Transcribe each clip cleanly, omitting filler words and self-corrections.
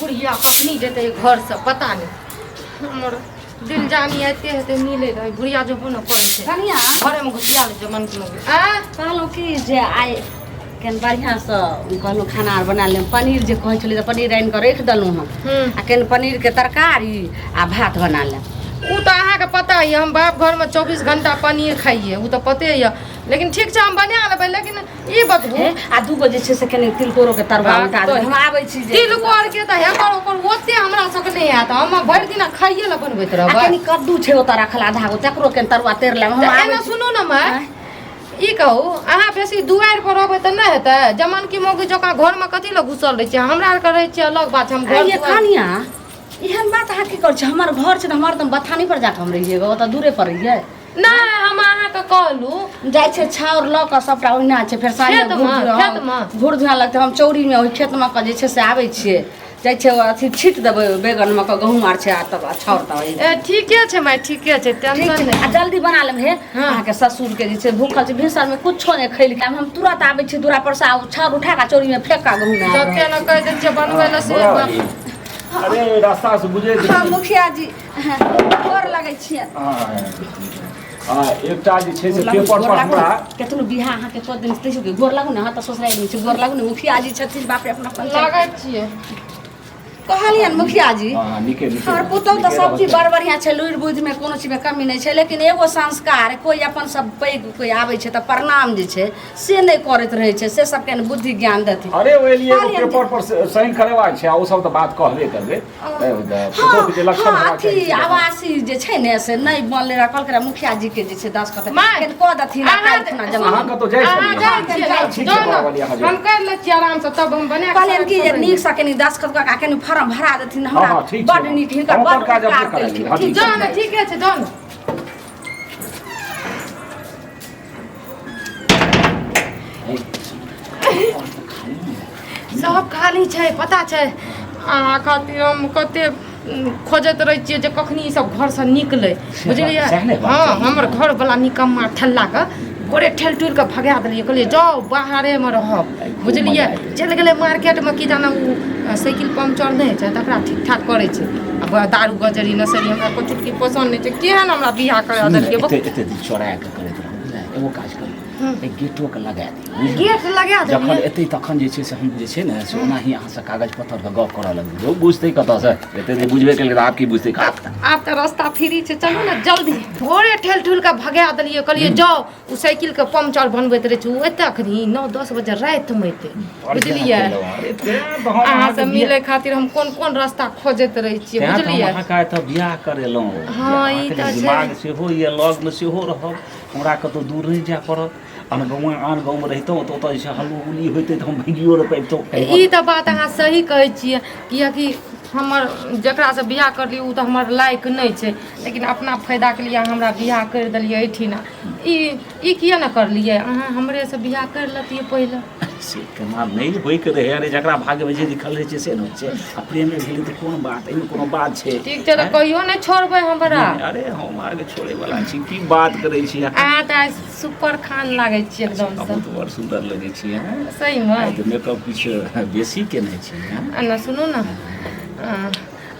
बुढ़िया कखनी जेतै घर से पता नहीं हमर दिल जानी आते हेतै मिले रहे बुढ़िया जो न करे छै कनिया घरे में घुसिया ले मन के लगे आ कहलहुँ कि जे आइ केन बढ़िया से कहलहुँ खाना आर बना लेम पनीर जे कहै छलियै तऽ पनीर आनि कऽ रखि देलहुँ हम आ केन पनीर के तरकारी आ भात बना लेम उ तो अहाँ के पता है हम बाप घर में 24 घंटा पनीर खाइए उ तो पते है लेकिन ठीक छै हम बना लेबै लेकिन ई बतबू आ दूगो जे छै से कनि तिलकोरो के तरुआ उठा दे हम आबै छी जे तिलकोर के त हेकर ओकर ओते हमरा सब नहि हैत हम भरि दिन खाइए ल बनबैत रहबै कनि कद्दू छै ओतऽ रखल आधा गो तकरो के तरुआ तेर लेम हम आबै सुनू न माय ई कहू अहाँ बेसी दुआरि पर रहबै तऽ नहि हेतै जमन की मौगी जकाँ घर में कथी ल घुसल रहै छै हमरा आर के रहै छै अलग बात हम घर कनिया एहन बात अहाँ की करै छी हमर घर छै तऽ हमर तऽ बथानी पर जाके हम रहिए ओतऽ दूरे पर रहिए नहीं हम अहाँ के कहलू जाय छै छाउर ल के सबटा ओहिना छै फेर साँझ घूर धुआ लगतै हम चौरी में ओहि खेत में के जे छै से आबै छियै जाय छै अथी छीट देबै बैगन में के गहूम आर छै आ तब छाउर तब ठीके छै माय ठीके छै टेंशन नहीं आ जल्दी बना लेम हे अहाँ के ससुर के जे छै भूखल छै भिनसर में कुछो नहीं खैल के हम तुरंत आबै छी दूरा पर से छाउर उठा के चौरी में फेंक का गहूम जते न कह दै छै बनबै ल से अरे रास्ता से बुझे हां मुखिया जी गोर लगै छियै एकटा जे छै से पेपर पर हमरा केतनो बिहा अहाँ के कऽ देन तेजो के गोर लागू ने हां त ससुराल में छै गोर लागू ने मुखिया जी छथिन बाप रे अपना पंचायत लागै छियै कहलियन मुखिया जी हां निके निके और पुतौ त सब चीज बड़ बढ़िया छै लुइर बुझ में कोनो चीज में कमी नहीं छै लेकिन एगो संस्कार कोई अपन सब पैग कोई आबै छै त प्रणाम जे छै से नहीं करैत रहै छै से सब के बुद्धि ज्ञान देथि अरे ओइ लिए पेपर पर साइन करवा छै ओ सब त बात कहबे करबे फोटो के लक्षण हमरा छै आवासी जे छै ने से नहीं बनले रखल करे मुखिया जी के जे छै 10 कत के क दथिन कालखुना जमा अहाँ कतो जाय छी हम कर ले छी आराम से तब हम बना के कहलियन कि नीक से कनी 10 कत का कनी फॉर्म भरा देथिन हमरा बड़ नीक हिनका बड़ काज अपने करलिए जान ठीके छै जान सब खाली छै पता छै अहाँ खातिर हम कते खोजत रहे छियै जे कखनी ई सब घर से निकले बुझलियै हां हमर घर वाला निकम्मा ठल्ला के गोरे ठेल टूर के भगा देलिए कहलिए जाओ बाहरे में रहब बुझलिए चल गेले मार्केट में की जाना उ साइकिल पंचर नहीं छै तकरा ठीक ठाक करे छै अब दारू गजरी नसरी हमरा को चुटकी पसंद नहीं छै केहन हमरा बियाह करा देलिए एते दिन चोराय के करैत रहू एगो काज कर गेटो के लगा दी गेट लगा दे जखन एते तखन जे छै से हम जे छै ने से ओना ही अहाँ से कागज पत्तर के गप करऽ लगबै ओ बुझतै कतऽ से एते जे बुझबे केलकै आप की बुझतै आप त रास्ता फ्री छै चलू ना जल्दी भोरे ठेल ठुल के भगा देलिए कहलिए जाओ उ साइकिल के पंचर बनबैत रहे छै उ एते अखनी 9-10 बजे रात में एते बुझलिए अहाँ से मिले खातिर हम कोन कोन रास्ता खोजैत रहे छियै बुझलिए अहाँ का त बियाह करेलौं हां ई त छै दिमाग सेहो ये लग में सेहो रहब हमरा कतौ दूर नहीं जाय पड़त आन गाँव में रहितौं तो ओतऽ जे हल्लू उली होइतै तऽ हम भिगियो र पैतौं ई त बात अहाँ सही कहै छियै कियाकि हमर जकरा से बियाह करलिए उ त हमर लायक नहीं छै लेकिन अपना फायदा के लिए हमरा बियाह कर देलिए एठिना ई किया न करलिए अहाँ हमरे से बियाह कर लतिए पहिले से केना नहीं होय के रहे अरे जकरा भाग्य में जे लिखल रहे छै से न छै आ प्रेम में भेलै त कोन बात एमे कोनो बात छै ठीक छै त कहियो नहीं छोड़बै हमरा अरे हम आगे छोड़े वाला छी की बात करै छी अहाँ त सुपर खान लागै छी एकदम से बहुत बड़ सुंदर लगै छी हैं सही में त मेकअप किछ बेसी केने छी हैं ना सुनू ना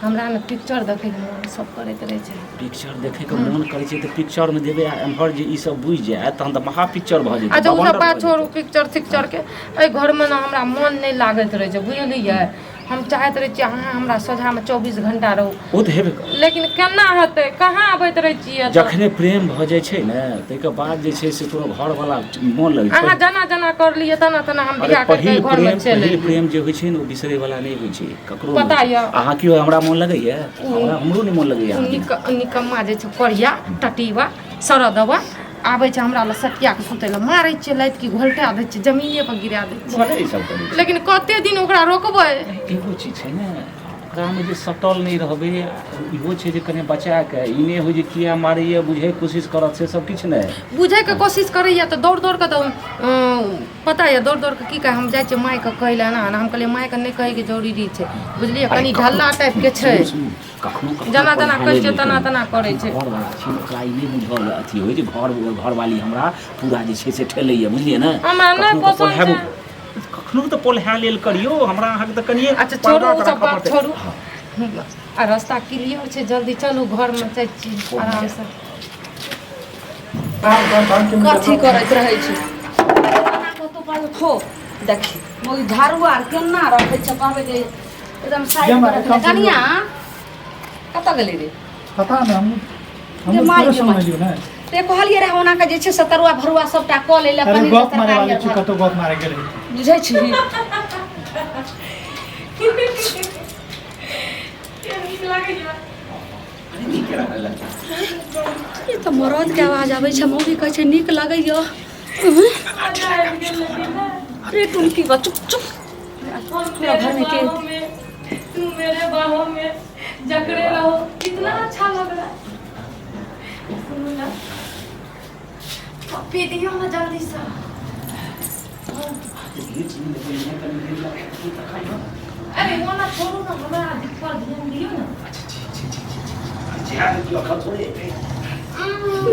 हमरा ने पिक्चर देखे के मन सब करैत रहे छै पिक्चर देखे के मन करे छै त पिक्चर में देबे एम्हर जे ई सब बुझ जाय तहन त महा पिक्चर भ जेतै अच्छा उ सब बात छोड़ू पिक्चर के ए घर में ना हमरा मन नहीं लागत रहे छै बुझलिए हम चाहत रहे छियै अहाँ हमरा सोझा में 24 घंटा रहू ओ त हेबे कर लेकिन केना हेतै कहाँ आबैत रहे छियै जखने प्रेम भ जाय छै ने तै के बाद जे छै से कोनो घर वाला मन लगे छै अहाँ जना जना कर लिए तना तना हम बियाह करके घर में चले पहिल प्रेम जे होय छै ने ओ बिसरे वाला नहीं होय छै ककरो पता य अहाँ की हमरा मन लगैया हमरो नहीं मन लगैया निकम्मा जे छै करिया टटीवा सरदवा आबै छै हमरा ल सटिया के सुतै ल मारै छै लाइट की घोलटा दै छै जमीने पर गिरा दै छै भले ई सब करै छै लेकिन कते दिन ओकरा रोकबै एगो चीज छै ने ओकरा में जे सटल नहीं रहबे इहो छै जे कने बचा के ई नहीं होय जे किया मारैया बुझे कोशिश करत से सब किछ नहीं बुझे के कोशिश करैया त दौड़ दौड़ के त पता है दौड़ दौड़ के की कहे हम जाय छै माय के कहला ना हम कहले माय के नहीं कहे के जरूरी छै बुझलिए कनी ढल्ला टाइप के छै जना जना कहै छै तना तना करै छै घर वाला छै ओकरा ई नहीं बुझल अथी होय जे घर वाली हमरा पूरा जे छै से ठेलैया बुझलिए ना हमरा नहीं पसंद छै अखनो तो पोल्हा लेल करियो हमरा अहाँ के त कनिए अच्छा छोड़ू ओ सब बात छोड़ू आ रास्ता क्लियर छै जल्दी चलू घर में जाइ छी आराम से कथी करैत रहै छी कतो पर खो देखी मोई झाड़ू आर केना रखै छ कहबे जे एकदम साइड पर रखले कनिया कत गेली रे पता नहीं हम माई पूरा समझ लियो ना ते कहलिए रे होना के जे छै सतरुआ भरुआ सबटा क ले ले अरे पनीर गप मारे वाले तरकारी छी कतो गप मारे गेले बुझै छी ये तो मरद के आवाज आबै छै मौगी कहै छै नीक लागैयो अरे टुनकी बा चुप चुप मेरा घर में के तुम मेरे बाहों में जकड़े रहो कितना अच्छा लग रहा है सुनो ना पी दियो ना जल्दी से अरे वो ना छोड़ो ना हमारा दिख पर ध्यान दियो ना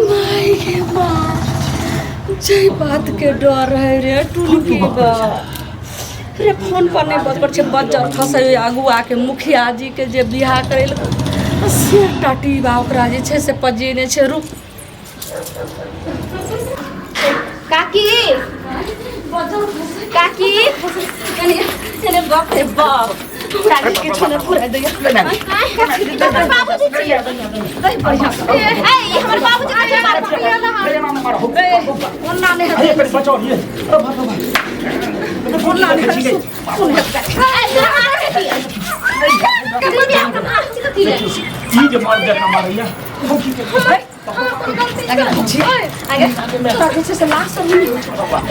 माई के बाप जय बात के डर है रे टुनकी बा रे फोन पर नहीं बात पर छे बज्जर फसे आगू आके मुखिया जी के जे बियाह करेल से टाटी बा ओकरा जे छे से पजेने छे रुक काकी काकी अरे बाप रे बाप राजी के छोले पूरा दे बाबूजी जी दही बढ़िया ए हमर बाबूजी के मार पकड़ ला ओन्ना ने अरे पर बचाओ ये अरे भाग ओन्ना ने कौन है ई जे मार दे हमारे या आगे आगे से लाख सब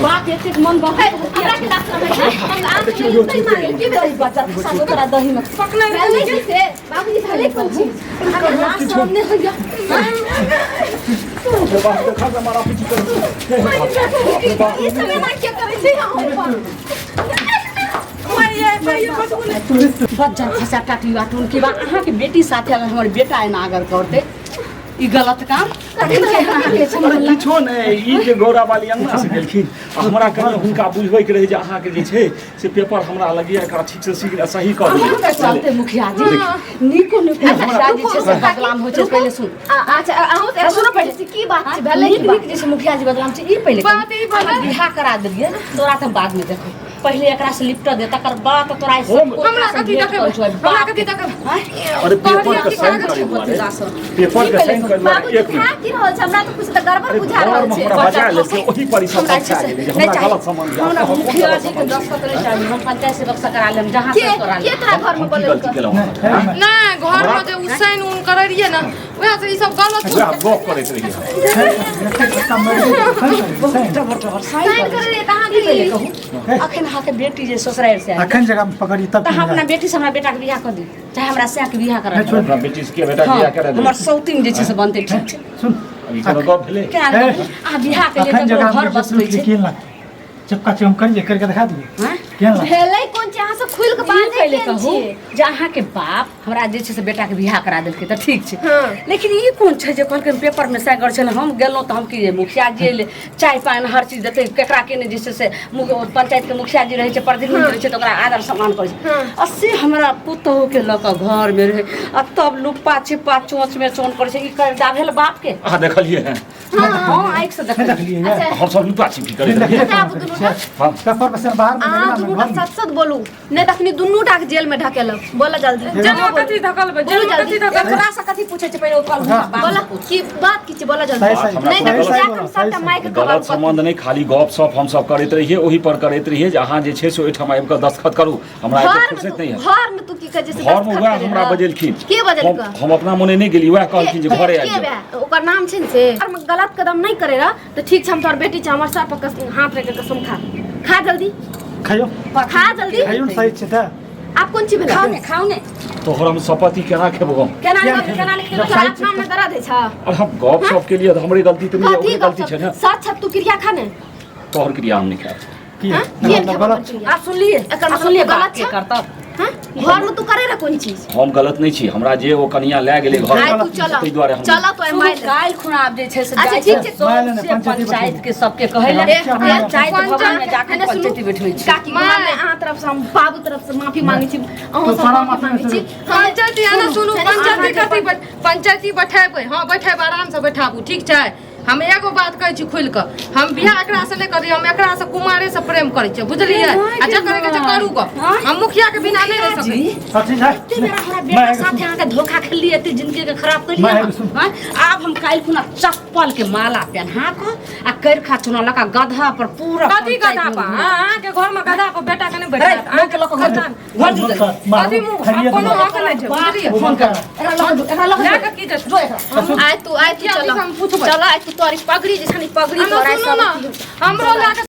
बात एक मन बहे हमरा के लाख हम आम नहीं मारे के दही बच्चा सब तोरा दही में पकले नहीं से बाबूजी भले कौन चीज अरे लाख सामने हो गया बाप खा हमारा पीछे कर ये सब ना क्या करे छे हम बच्चा फसा टाटी बाटून के बा अहाँ के बेटी साथे अगर हमर बेटा एना अगर करते ई गलत काम किछो नहीं ई जे गौरा वाली अंगना से गेलखिन हमरा कने हुनका बुझबै के रहे जे अहाँ के जे छै से पेपर हमरा लगिया एकरा ठीक से सीख सही कर दियौ चलते मुखिया जी निको निको हमरा जे छै से बदलाम हो छै पहले सुन अच्छा अहू ते सुनो पहले की बात छै भले नीक नीक जे मुखिया जी बदलाम छै ई पहले बात ई भले बियाह करा देलिए तोरा त बाद में देखो पहले एकरा से लिपट दे तकर बाद तो तोरा सब हमरा कथि देखब हमरा कथि देखब अरे पेपर के साइन करी पेपर के साइन करी एक हां की हो छै हमरा तो कुछ त गड़बड़ बुझा रहल छै हमरा बचा ले से ओही परिषद से आ गेलै हमरा गलत समझ हमरा मुखिया जी के 10 पत्र चाहिए हम पंचायत से बक्सा करा लेम जहां से करा के तोरा घर में बोलल नहीं घर में जे उसाइन उन करे रहिए ना वहां से ई सब गलत पूरा गप करैत रहिए साइन करे रे कहां की पहले कहू अखन अहाँ के बेटी जे ससुराल से आई अखन जगह में पकड़ी तब त हम अपना बेटी से हमरा बेटा के बियाह कर दी चाहे हमरा से के बियाह करा दे हमरा बेटी से के बेटा बियाह करे हमर सौतीन जे छै से बनते ठीक छै सुन अभी कोनो गप भेलै क्या आ बियाह के अखन लिए जगह घर में बसबै छै केन ला चपका चम करके दिखा दिए हैं केन ला भेलै कोन छै अहाँ से खुल के बात पहले कहू जे अहाँ के बाप हमरा जे छै से बेटा के बियाह करा देलकै त ठीक छै लेकिन ई कोन छै जे कहलकै पेपर में सागर छल हम गेलौ त हम की मुखिया जी ले चाय पान हर चीज देते केकरा के ने जे छै से पंचायत के मुखिया जी रहे छै प्रतिनिधि रहे छै त ओकरा आदर सम्मान करे छै अस्सी हमरा पुतहु के ल के घर में रहे आ तब लुपा छिपा चोंच में चोन करे छै ई कर दा भेल बाप के अहाँ देखलिए हैं हां आइक से देख देखलिए हम सब लुका छिपी करैत रहिए हां पेपर पर से बाहर में अहाँ दुनू टा सच सच बोलू नहीं तखनी दुनू टा के जेल में ढकेलब बोला जल्दी जमा कथी धकलबै जमा कथी धकल तोरा से कथी पूछे छै पहिले कल बोला की बात की छै बोला जल्दी सही, नहीं सही, तो सही, जाकर सबटा माइक गलत संबंध नहीं खाली गप सप हम सब करैत रहिए ओही पर करैत रहिए जे अहाँ जे छै से ओहिठाम आबि कऽ दस्तखत करू हमरा एते फुर्सत नहीं है घर में तू की कहे जैसे घर में वह हमरा बजेलखिन के बजेलक हम अपना मने नहीं गेली वह कहलखिन जे घरे आबि जाओ ओकर नाम छै से और मैं गलत कदम नहीं करे रहा तो ठीक छै हम तोर बेटी छै हमर सर पर हाथ रख के कसम खा जल्दी खाइयो खा जल्दी खाइयो न सही छै त आप कौन चीज खाओ ने तोहर हम सपति केना खेबो केना लिख के आत्मा में दर्द है छा और हम गप सप के लिए हमरी गलती तो नहीं है ओकरी गलती छै ना सच छप तू क्रिया खाने तोहर क्रिया हम नहीं खाए की ये गलत आ सुनलिए एकर सुनलिए मतलब बात गलत के छै? करतब घर में तू करे रे कोन चीज हम गलत नहीं छी हमरा जे ओ कनिया ले गेले घर आइ तू चल ताहि दुआरे हम चल तो माय काल खुनाब जे छै से अच्छा, जाइ ठीक छै छै। माय ले ने, सबसे पंचायती पंचायत के सबके कहै ले ए, पंचायत भवन में जाके एने सुनू, पंचायती बैठै छै काकी माय अहाँ तरफ से हम बाबू तरफ से माफी मांगे छी अहाँ तो से सारा माफी माफी मांगे छी पंचायती आना सुनू सुनू, पंचायती अहाँ कथी पंचायती बैठेबै हाँ बैठेबै आराम से बैठाबू ठीक छै हम एगो बात कहै छी खुलि कऽ हम बियाह एकरा से नहि करी हम एकरा से कुमारे से प्रेम करै छियै बुझलियै आ जे करे के करू गो हम मुखिया के बिना नहि रह सकै हाँ ठीक है एते बेरा हमरा बेटा साथे अहाँके धोखा खेलिए एते जिंदगी के खराब कर लिया अब हम काल खुना चप्पल के माला पहना को आ करखा चुना लगा गधा पर पूरा कथी गधा पर अहाँ के घर में गधा पर बेटा के नहीं बैठा अहाँ के लोग घर कथी मुंह कोनो हक नहीं छै बुझलियै फोन कर लए के की जेतै आइ तू चल चल आइ तू तोरी पगड़ी जैसा पगड़ी तोरा सब हमरो लए के